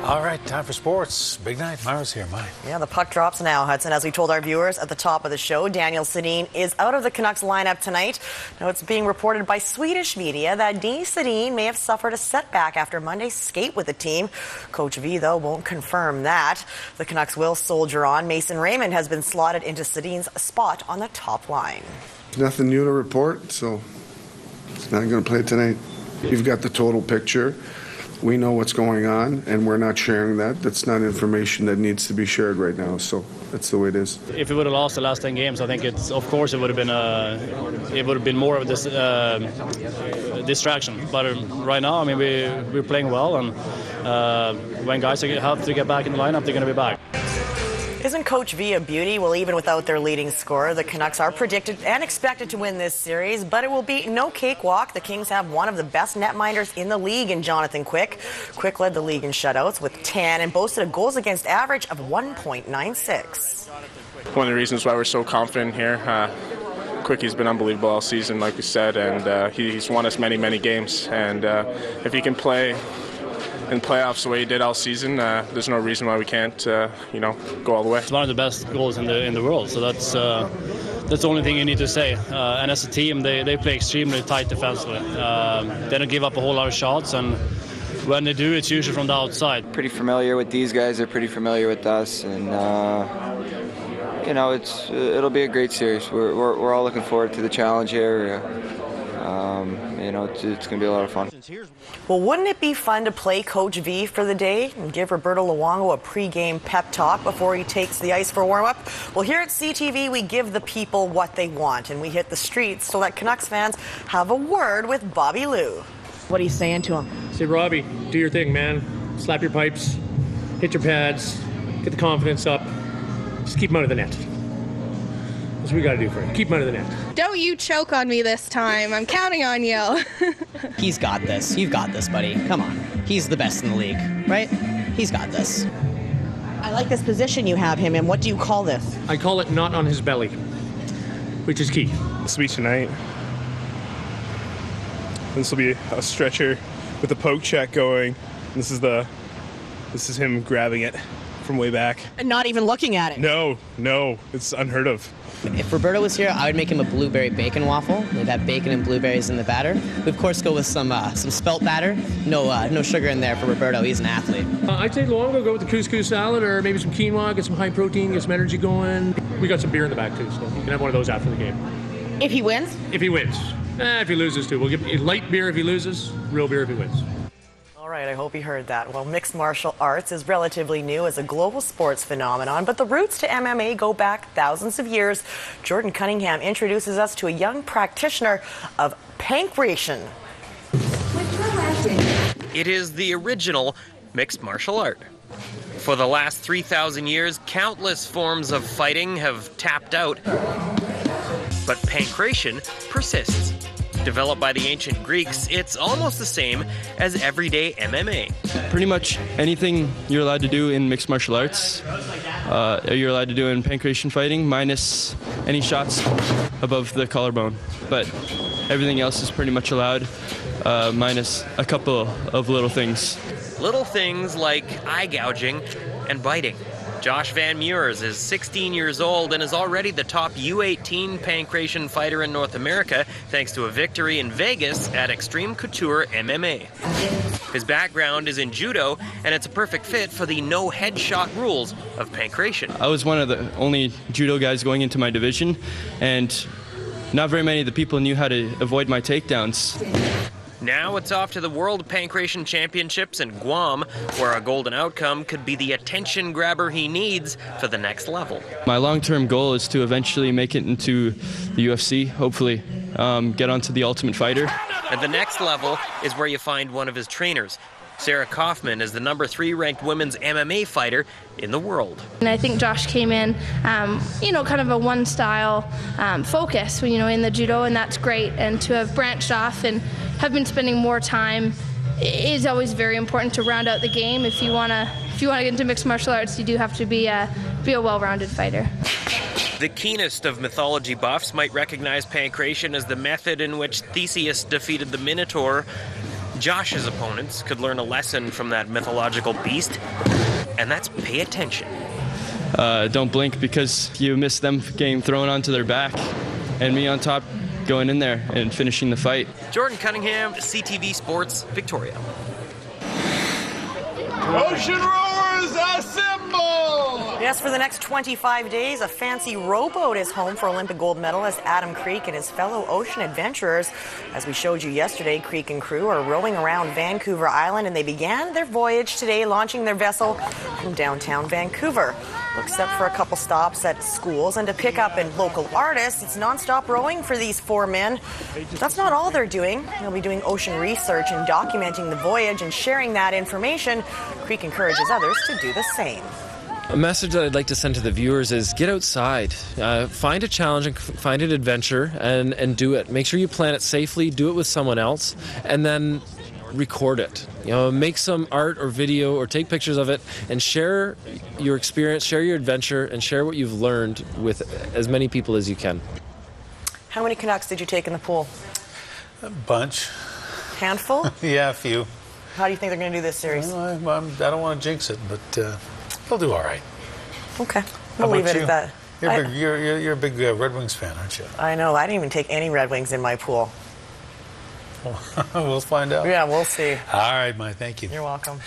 All right, time for sports. Big night. Meurs here, Mike. Yeah, the puck drops now, Hudson. As we told our viewers at the top of the show, Daniel Sedin is out of the Canucks lineup tonight. Now, it's being reported by Swedish media that Dean Sedin may have suffered a setback after Monday's skate with the team. Coach V, though, won't confirm that. The Canucks will soldier on. Mason Raymond has been slotted into Sedin's spot on the top line. Nothing new to report, so he's not going to play tonight. You've got the total picture. We know what's going on, and we're not sharing that. That's not information that needs to be shared right now, so that's the way it is. If we would have lost the last 10 games, I think it would have been more of this distraction. But right now, I mean, we're playing well, and when guys have to get back in the lineup, they're going to be back. Isn't Coach V a beauty? Well, even without their leading scorer, the Canucks are predicted and expected to win this series, but it will be no cakewalk. The Kings have one of the best netminders in the league in Jonathan Quick. Quick led the league in shutouts with 10 and boasted a goals against average of 1.96. One of the reasons why we're so confident here. Quicky's been unbelievable all season, like we said, and he's won us many games. And if he can play in playoffs the way he did all season, there's no reason why we can't, go all the way. It's one of the best goals in the world, so that's the only thing you need to say. And as a team, they play extremely tight defensively. They don't give up a whole lot of shots, and when they do, it's usually from the outside. Pretty familiar with these guys. They're pretty familiar with us, and it'll be a great series. We're all looking forward to the challenge here. It's going to be a lot of fun. Well, wouldn't it be fun to play Coach V for the day and give Roberto Luongo a pregame pep talk before he takes the ice for a warm-up? Well, here at CTV, we give the people what they want, and we hit the streets to let Canucks fans have a word with Bobby Lou. What are you saying to him? Say, Robbie, do your thing, man. Slap your pipes, hit your pads, get the confidence up. Just keep him out of the net. That's what we got to do for him. Keep him out of the net. Don't you choke on me this time. I'm counting on you. He's got this. You've got this, buddy. Come on. He's the best in the league, right? He's got this. I like this position you have him in. What do you call this? I call it not on his belly, which is key. This will be tonight. This will be a stretcher with a poke check going. This is him grabbing it from way back. And not even looking at it. No, it's unheard of. If Roberto was here, I would make him a blueberry bacon waffle. They'd have bacon and blueberries in the batter. We, of course, go with some spelt batter. No sugar in there for Roberto. He's an athlete. I'd say Luongo, go with the couscous salad or maybe some quinoa, get some high protein, get some energy going. We got some beer in the back, too, so you can have one of those after the game. If he wins? If he wins. If he loses, too. We'll give you light beer if he loses, real beer if he wins. All right, I hope you heard that. Well, mixed martial arts is relatively new as a global sports phenomenon, but the roots to MMA go back thousands of years. Jordan Cunningham introduces us to a young practitioner of pankration. It is the original mixed martial art. For the last 3,000 years, countless forms of fighting have tapped out, but pankration persists. Developed by the ancient Greeks, it's almost the same as everyday MMA. Pretty much anything you're allowed to do in mixed martial arts, you're allowed to do in pankration fighting, minus any shots above the collarbone. But everything else is pretty much allowed, minus a couple of little things. Little things like eye gouging and biting. Josh Van Muers is 16 years old and is already the top U18 pankration fighter in North America thanks to a victory in Vegas at Extreme Couture MMA. His background is in judo, and it's a perfect fit for the no headshot rules of pankration. I was one of the only judo guys going into my division, and not very many of the people knew how to avoid my takedowns. Now it's off to the World Pankration Championships in Guam, where a golden outcome could be the attention grabber he needs for the next level. My long-term goal is to eventually make it into the UFC, hopefully get onto the Ultimate Fighter. And the next level is where you find one of his trainers. Sarah Kaufman is the #3 ranked women's MMA fighter in the world. And I think Josh came in, kind of a one-style focus, in the judo, and that's great. And to have branched off and have been spending more time is always very important to round out the game. If you want to get into mixed martial arts, you do have to be a well-rounded fighter. The keenest of mythology buffs might recognize pankration as the method in which Theseus defeated the Minotaur. Josh's opponents could learn a lesson from that mythological beast, and that's pay attention. Don't blink, because you miss them getting thrown onto their back, and me on top going in there and finishing the fight. Jordan Cunningham, CTV Sports, Victoria. Ocean rowers assemble! Yes, for the next 25 days, a fancy rowboat is home for Olympic gold medalist Adam Kreek and his fellow ocean adventurers. As we showed you yesterday, Kreek and crew are rowing around Vancouver Island, and they began their voyage today, launching their vessel from downtown Vancouver. Except for a couple stops at schools and to pick up in local artists, it's nonstop rowing for these four men. That's not all they're doing. They'll be doing ocean research and documenting the voyage and sharing that information. Kreek encourages others to do the same. A message that I'd like to send to the viewers is get outside, find a challenge and find an adventure and do it. Make sure you plan it safely, do it with someone else, and then record it. Make some art or video or take pictures of it and share your experience, share your adventure, and share what you've learned with as many people as you can. How many Canucks did you take in the pool? A bunch. Handful? Yeah, a few. How do you think they're going to do this series? I don't want to jinx it, but they'll do all right. Okay, we'll leave it at that. You're a big Red Wings fan, aren't you? I know. I didn't even take any Red Wings in my pool. We'll find out. Yeah, we'll see. All right, Mike. Thank you. You're welcome.